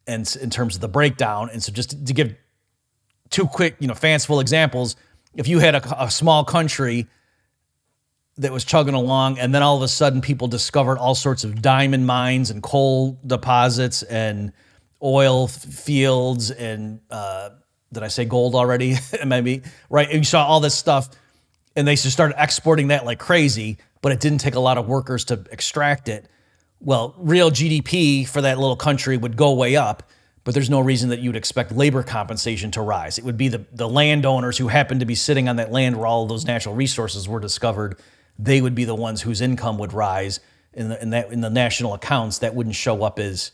and in terms of the breakdown. And so just to give two quick, fanciful examples, if you had a small country that was chugging along, and then all of a sudden people discovered all sorts of diamond mines and coal deposits and oil fields and, did I say gold already? Maybe, right? And you saw all this stuff, and they just started exporting that like crazy, but it didn't take a lot of workers to extract it. Well, real GDP for that little country would go way up, but there's no reason that you'd expect labor compensation to rise. It would be the landowners who happened to be sitting on that land where all of those natural resources were discovered. They would be the ones whose income would rise in the national accounts. That wouldn't show up as,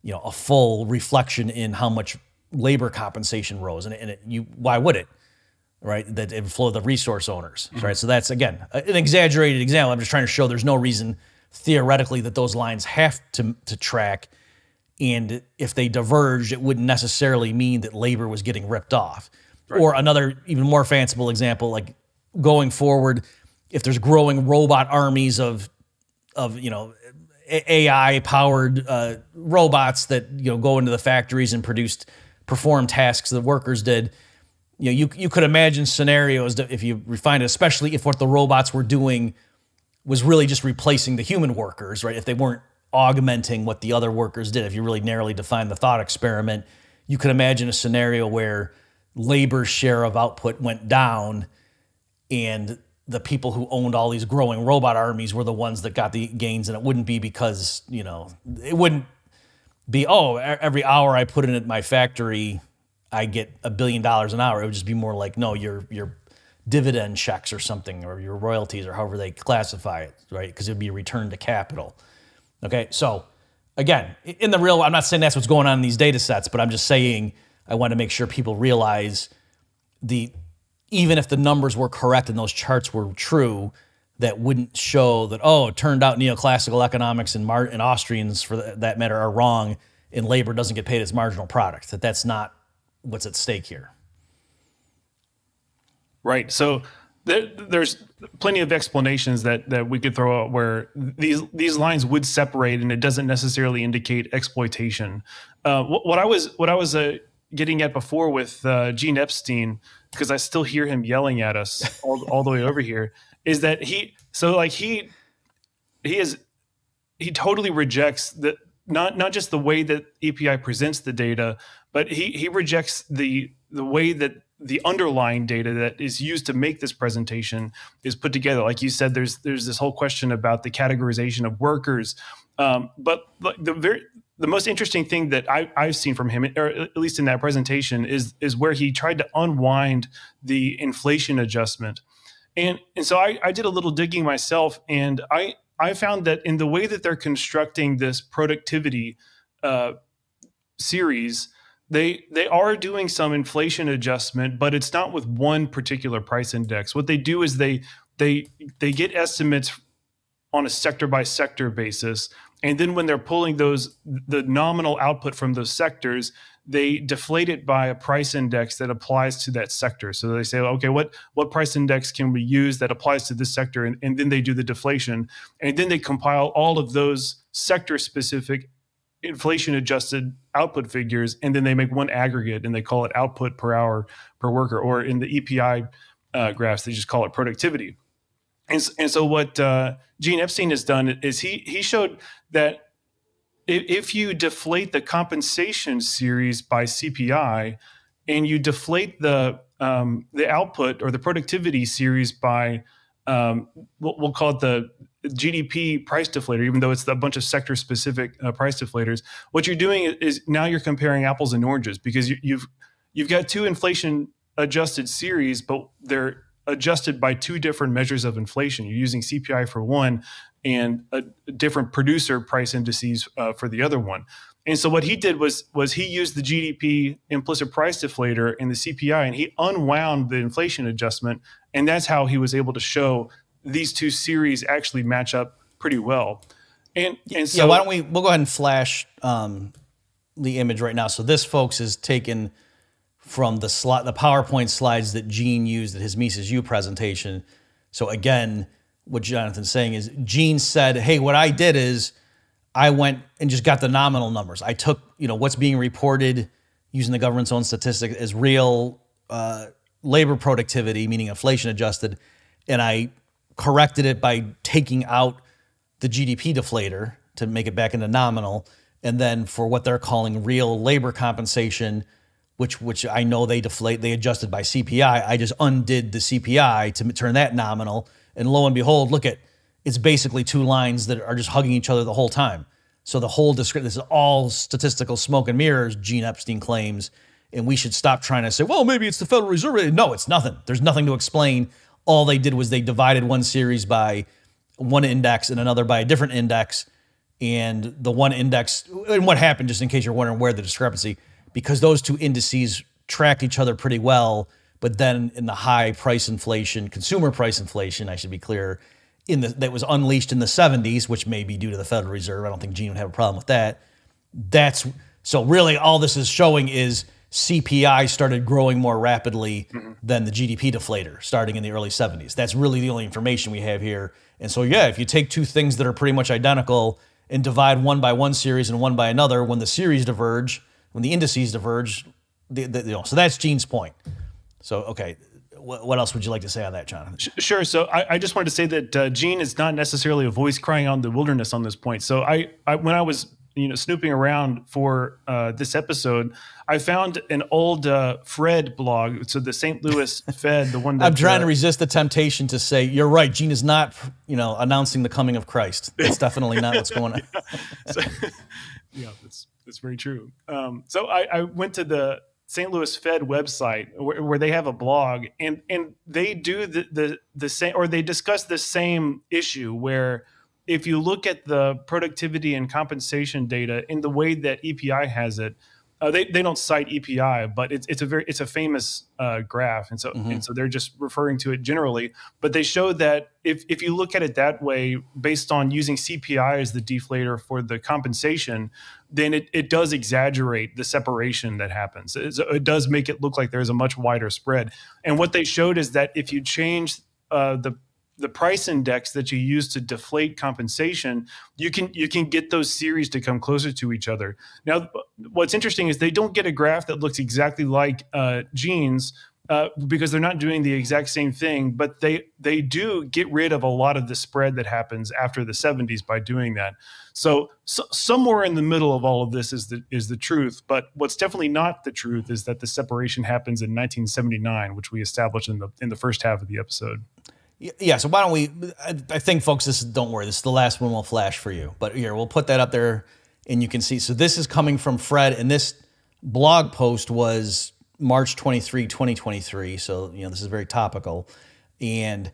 a full reflection in how much labor compensation rose. And why would it? Right? That it would flow to the resource owners, right? So that's, again, an exaggerated example. I'm just trying to show there's no reason theoretically that those lines have to track. And if they diverged, it wouldn't necessarily mean that labor was getting ripped off. Right. Or another even more fanciful example, like going forward, if there's growing robot armies of AI powered robots that go into the factories and perform tasks that workers did, you could imagine scenarios that if you refine it, especially if what the robots were doing was really just replacing the human workers, right? If they weren't augmenting what the other workers did, if you really narrowly define the thought experiment, you could imagine a scenario where labor's share of output went down, and the people who owned all these growing robot armies were the ones that got the gains. And it wouldn't be because, it wouldn't be, oh, every hour I put in at my factory, I get $1 billion an hour. It would just be more like, no, your dividend checks or something, or your royalties, or however they classify it, right? Because it would be a return to capital. Okay, so again, in the real, I'm not saying that's what's going on in these data sets, but I'm just saying I want to make sure people realize even if the numbers were correct and those charts were true, that wouldn't show that, oh, it turned out neoclassical economics and Austrians, for that matter, are wrong, and labor doesn't get paid its marginal product. That's not what's at stake here. Right. So there's plenty of explanations that we could throw out where these lines would separate, and it doesn't necessarily indicate exploitation. What I was getting at before with Gene Epstein, because I still hear him yelling at us all the way over here, is that he totally rejects that, not just the way that EPI presents the data, but he rejects the way that the underlying data that is used to make this presentation is put together. Like you said, there's this whole question about the categorization of workers, but the most interesting thing that I've seen from him, or at least in that presentation, is where he tried to unwind the inflation adjustment. And so I did a little digging myself, and I found that in the way that they're constructing this productivity series, they are doing some inflation adjustment, but it's not with one particular price index. What they do is they get estimates on a sector by sector basis, and then when they're pulling the nominal output from those sectors, they deflate it by a price index that applies to that sector. So they say, okay, what price index can we use that applies to this sector? And then they do the deflation. And then they compile all of those sector specific inflation adjusted output figures. And then they make one aggregate and they call it output per hour per worker, or in the EPI graphs, they just call it productivity. And so what Gene Epstein has done is he showed that if you deflate the compensation series by CPI, and you deflate the output or the productivity series by we'll call it the GDP price deflator, even though it's a bunch of sector specific price deflators, what you're doing is now you're comparing apples and oranges, because you've got two inflation adjusted series, but they're adjusted by two different measures of inflation. You're using CPI for one and a different producer price indices for the other one. And so what he did was he used the GDP implicit price deflator and the CPI, and he unwound the inflation adjustment. And that's how he was able to show these two series actually match up pretty well. And so why don't we'll go ahead and flash the image right now. So this, folks, is taken from the PowerPoint slides that Gene used at his Mises U presentation. So again, what Jonathan's saying is Gene said, hey, what I did is I went and just got the nominal numbers. I took, what's being reported using the government's own statistic as real labor productivity, meaning inflation adjusted, and I corrected it by taking out the GDP deflator to make it back into nominal. And then for what they're calling real labor compensation, which I know they adjusted by CPI, I just undid the CPI to turn that nominal. And lo and behold, it's basically two lines that are just hugging each other the whole time. So the whole this is all statistical smoke and mirrors, Gene Epstein claims, and we should stop trying to say, well, maybe it's the Federal Reserve. No, it's nothing. There's nothing to explain. All they did was they divided one series by one index and another by a different index. And the one index, and what happened, just in case you're wondering where the discrepancy, because those two indices track each other pretty well, but then in the high price inflation, consumer price inflation, I should be clear, that was unleashed in the 70s, which may be due to the Federal Reserve. I don't think Gene would have a problem with that. So really all this is showing is CPI started growing more rapidly than the GDP deflator starting in the early 70s. That's really the only information we have here. And so, if you take two things that are pretty much identical and divide one by one series and one by another, when the series diverge, when the indices diverge, so that's Gene's point. So, okay, what else would you like to say on that, Jonathan? Sure. So I just wanted to say that Gene is not necessarily a voice crying out in the wilderness on this point. So I when I was snooping around for this episode, I found an old Fred blog. So the St. Louis Fed, the one that I'm trying to resist the temptation to say, you're right, Gene is not, announcing the coming of Christ. That's definitely not what's going on. That's very true. So I went to the St. Louis Fed website where they have a blog, and they do the same, or they discuss the same issue where if you look at the productivity and compensation data in the way that EPI has it, they don't cite EPI, but it's a famous graph, and so they're just referring to it generally. But they show that if you look at it that way, based on using CPI as the deflator for the compensation, then it does exaggerate the separation that happens. It does make it look like there's a much wider spread. And what they showed is that if you change the price index that you use to deflate compensation, you can get those series to come closer to each other. Now, what's interesting is they don't get a graph that looks exactly like Gene's, because they're not doing the exact same thing, but they do get rid of a lot of the spread that happens after the 70s by doing that. So somewhere in the middle of all of this is the truth. But what's definitely not the truth is that the separation happens in 1979, which we established in the first half of the episode. Yeah, so why don't we, I think, folks, don't worry, this is the last one we'll flash for you. But here, we'll put that up there and you can see. So this is coming from Fred, and this blog post was March 23, 2023. So, this is very topical. And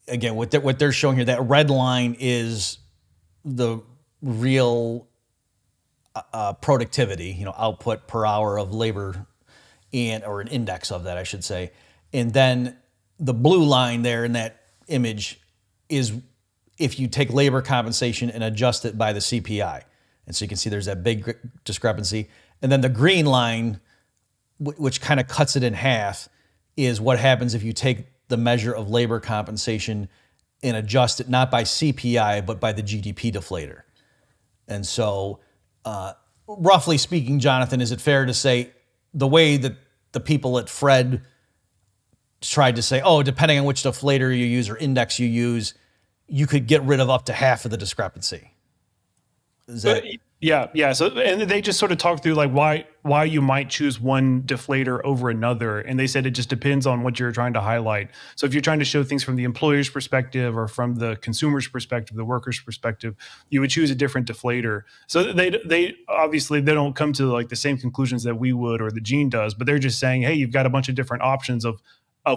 again, what they're showing here, that red line is the real productivity, output per hour of labor, or an index of that, I should say. And then the blue line there in that image is if you take labor compensation and adjust it by the CPI. And so you can see there's that big discrepancy. And then the green line, which kind of cuts it in half, is what happens if you take the measure of labor compensation and adjust it not by CPI, but by the GDP deflator. And so, roughly speaking, Jonathan, is it fair to say the way that the people at Fred tried to say, depending on which deflator you use or index you use, you could get rid of up to half of the discrepancy? Is that... Yeah. So, and they just sort of talked through like why you might choose one deflator over another. And they said it just depends on what you're trying to highlight. So if you're trying to show things from the employer's perspective or from the consumer's perspective, the worker's perspective, you would choose a different deflator. So they obviously they don't come to like the same conclusions that we would or the Gene does, but they're just saying, hey, you've got a bunch of different options of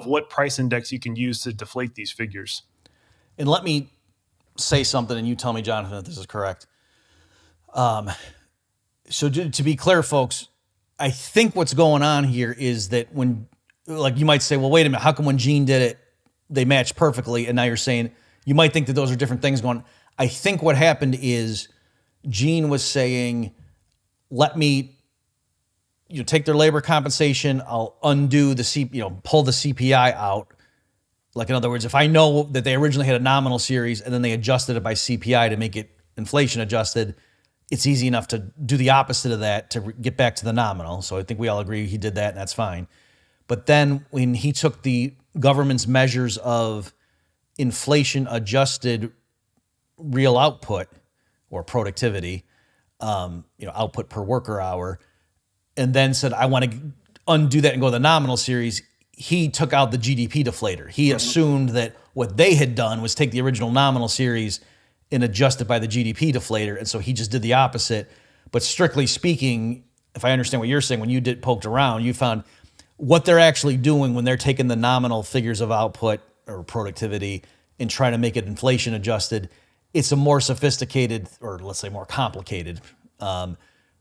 what price index you can use to deflate these figures. And let me say something, and you tell me, Jonathan, if this is correct. So to be clear, folks, I think what's going on here is that when, like, you might say, well, wait a minute, how come when Gene did it, they matched perfectly? And now you're saying, you might think that those are different things going on. I think what happened is Gene was saying, let me, take their labor compensation, I'll undo pull the CPI out. Like, in other words, if I know that they originally had a nominal series and then they adjusted it by CPI to make it inflation adjusted, it's easy enough to do the opposite of that to get back to the nominal. So I think we all agree he did that, and that's fine. But then when he took the government's measures of inflation adjusted real output or productivity, output per worker hour, and then said, I want to undo that and go to the nominal series, he took out the GDP deflator. He assumed that what they had done was take the original nominal series and adjust it by the GDP deflator. And so he just did the opposite. But strictly speaking, if I understand what you're saying, when you poked around, you found what they're actually doing when they're taking the nominal figures of output or productivity and trying to make it inflation adjusted. It's a more sophisticated, or let's say more complicated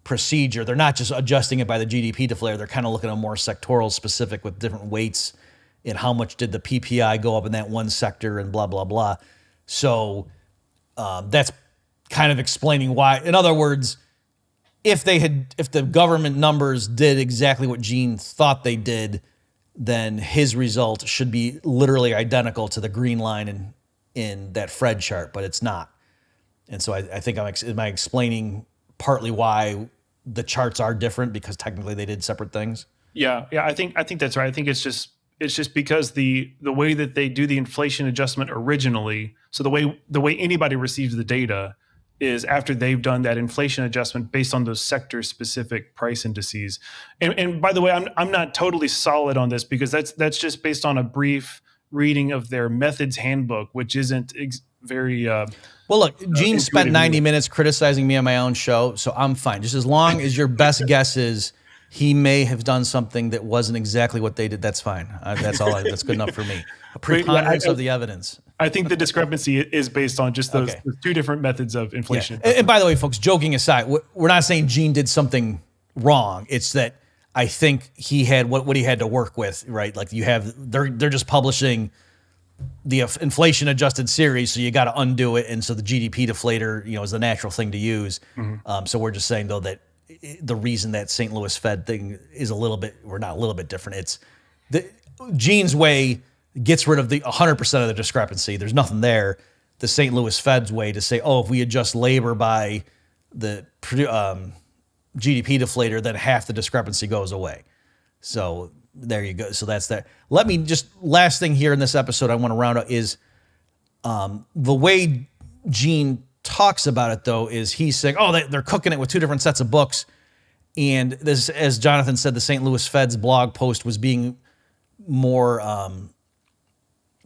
procedure. They're not just adjusting it by the GDP deflator. They're kind of looking at more sectoral specific with different weights and how much did the PPI go up in that one sector and blah, blah, blah. So that's kind of explaining why. In other words, if the government numbers did exactly what Gene thought they did, then his result should be literally identical to the green line in that Fred chart, but it's not. And so I think am I explaining partly why the charts are different, because technically they did separate things? Yeah, I think that's right. I think it's just because the way that they do the inflation adjustment originally, so the way anybody receives the data is after they've done that inflation adjustment based on those sector specific price indices. And by the way, I'm not totally solid on this because that's just based on a brief reading of their methods handbook, which isn't very well, look, Gene spent 90 minutes criticizing me on my own show, so I'm fine. Just as long as your best guess is he may have done something that wasn't exactly what they did, that's fine. That's good enough for me. A preponderance of the evidence. I think the discrepancy is based on just those two different methods of inflation. Yeah. And by the way, folks, joking aside, we're not saying Gene did something wrong. It's that I think he had what he had to work with, right? Like they're just publishing the inflation adjusted series, so you got to undo it, and so the GDP deflator, is the natural thing to use. Mm-hmm. So we're just saying though that the reason that St. Louis Fed thing is not a little bit different. It's Gene's way gets rid of the 100% of the discrepancy. There's nothing there. The St. Louis Fed's way to say, if we adjust labor by the GDP deflator, then half the discrepancy goes away. So There you go. So that's that. Let me just, last thing here in this episode I want to round up is the way Gene talks about it, though, is he's saying, oh, they're cooking it with two different sets of books. And this, as Jonathan said, the St. Louis Fed's blog post was being more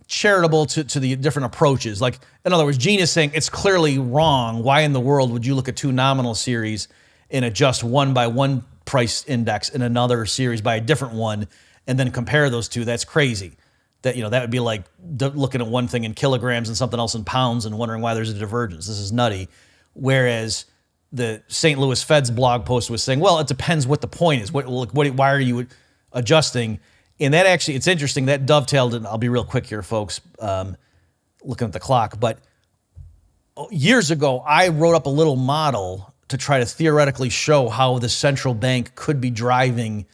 charitable to the different approaches. Like, in other words, Gene is saying it's clearly wrong. Why in the world would you look at two nominal series and adjust one by one price index and another series by a different one and then compare those two? That's crazy. That, that would be like looking at one thing in kilograms and something else in pounds and wondering why there's a divergence. This is nutty. Whereas the St. Louis Fed's blog post was saying, well, it depends what the point is. Why are you adjusting? And that actually, it's interesting, that dovetailed, and I'll be real quick here, folks, looking at the clock. But years ago, I wrote up a little model to try to theoretically show how the central bank could be driving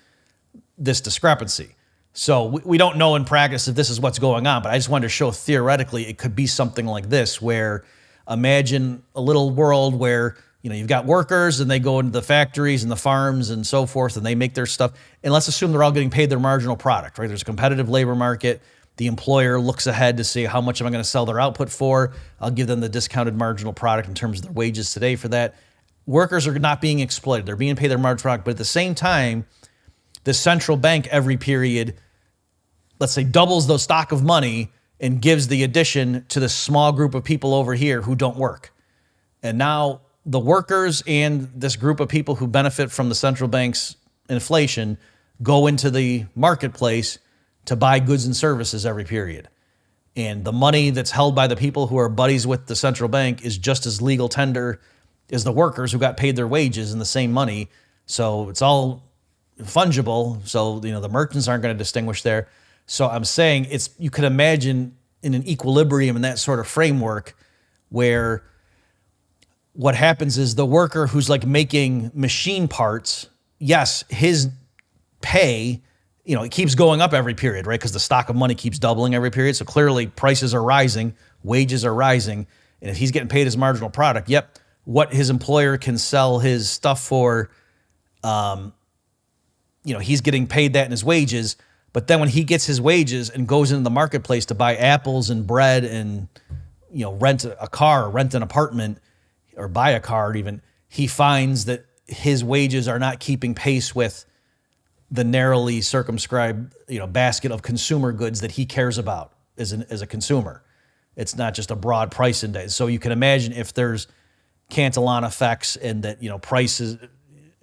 this discrepancy. So we don't know in practice if this is what's going on, but I just wanted to show theoretically it could be something like this, where imagine a little world where you've got workers and they go into the factories and the farms and so forth and they make their stuff. And let's assume they're all getting paid their marginal product, right? There's a competitive labor market. The employer looks ahead to see how much am I going to sell their output for. I'll give them the discounted marginal product in terms of their wages today for that. Workers are not being exploited. They're being paid their marginal product. But at the same time, the central bank every period, let's say, doubles the stock of money and gives the addition to the small group of people over here who don't work. And now the workers and this group of people who benefit from the central bank's inflation go into the marketplace to buy goods and services every period. And the money that's held by the people who are buddies with the central bank is just as legal tender as the workers who got paid their wages and the same money. So it's all fungible. So, the merchants aren't going to distinguish there. So I'm saying you could imagine in an equilibrium in that sort of framework where what happens is the worker who's like making machine parts, yes, his pay, it keeps going up every period, right? Because the stock of money keeps doubling every period. So clearly prices are rising, wages are rising. And if he's getting paid his marginal product, what his employer can sell his stuff for, he's getting paid that in his wages. But then when he gets his wages and goes into the marketplace to buy apples and bread and, rent a car, rent an apartment, or buy a car even, he finds that his wages are not keeping pace with the narrowly circumscribed, basket of consumer goods that he cares about as a consumer. It's not just a broad price index. So you can imagine if there's Cantillon effects and that, prices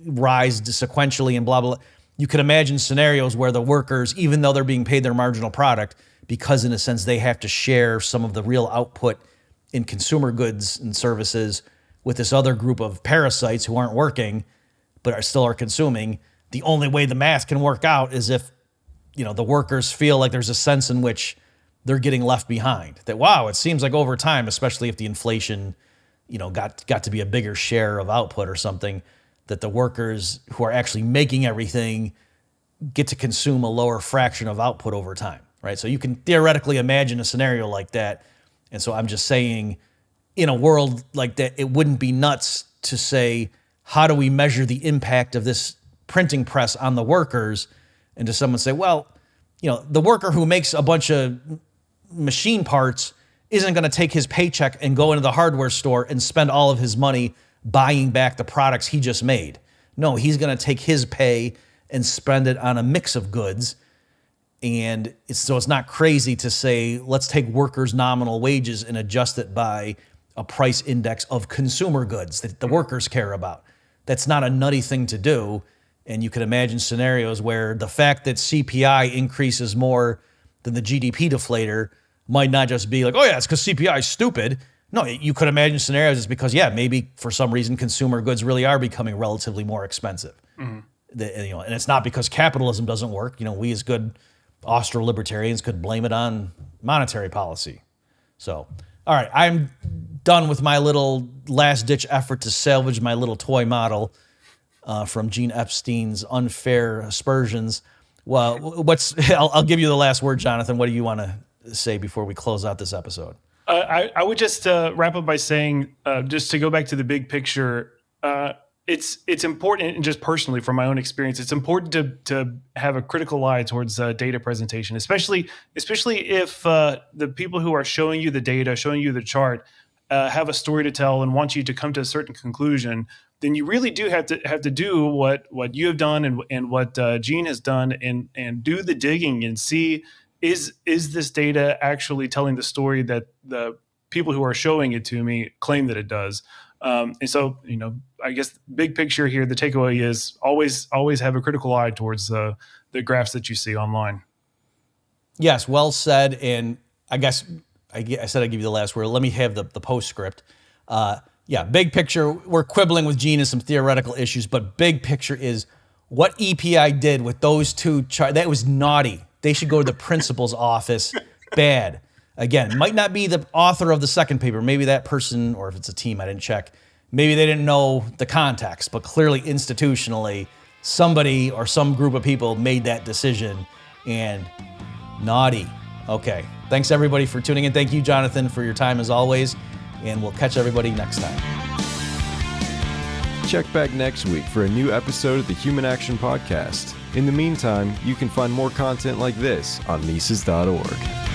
rise sequentially and blah, blah, blah. You can imagine scenarios where the workers, even though they're being paid their marginal product, because in a sense they have to share some of the real output in consumer goods and services with this other group of parasites who aren't working but still are consuming. The only way the math can work out is if, the workers feel like there's a sense in which they're getting left behind. That, wow, it seems like over time, especially if the inflation, got to be a bigger share of output or something, that the workers who are actually making everything get to consume a lower fraction of output over time, right? So you can theoretically imagine a scenario like that. And so I'm just saying, in a world like that, it wouldn't be nuts to say, how do we measure the impact of this printing press on the workers? And to someone say, well, the worker who makes a bunch of machine parts isn't going to take his paycheck and go into the hardware store and spend all of his money buying back the products he just made. No, he's going to take his pay and spend it on a mix of goods. And it's not crazy to say, let's take workers' nominal wages and adjust it by a price index of consumer goods that the workers care about. That's not a nutty thing to do. And you can imagine scenarios where the fact that CPI increases more than the GDP deflator might not just be like, oh yeah, it's because CPI is stupid. No, you could imagine scenarios it's because, maybe for some reason consumer goods really are becoming relatively more expensive. Mm-hmm. And it's not because capitalism doesn't work. We as good Austro-libertarians could blame it on monetary policy. So, all right, I'm done with my little last-ditch effort to salvage my little toy model from Gene Epstein's unfair aspersions. Well, I'll give you the last word, Jonathan. What do you want to say before we close out this episode? I would just wrap up by saying, just to go back to the big picture, it's important, and just personally from my own experience, it's important to have a critical eye towards data presentation, especially if the people who are showing you the data, showing you the chart, have a story to tell and want you to come to a certain conclusion. Then you really do have to do what you have done and what Gene has done, and do the digging and see, is this data actually telling the story that the people who are showing it to me claim that it does. And so, I guess big picture here, the takeaway is always have a critical eye towards the graphs that you see online. Yes, well said. And I guess I said I'd give you the last word. Let me have the postscript. Big picture, we're quibbling with Gene and some theoretical issues, but big picture is what EPI did with those two charts. That was naughty. They should go to the principal's office. Bad. Again, might not be the author of the second paper. Maybe that person, or if it's a team, I didn't check, maybe they didn't know the context, but clearly institutionally, somebody or some group of people made that decision, and naughty. Okay. Thanks everybody for tuning in. Thank you, Jonathan, for your time as always, and we'll catch everybody next time. Check back next week for a new episode of the Human Action Podcast. In the meantime, you can find more content like this on Mises.org.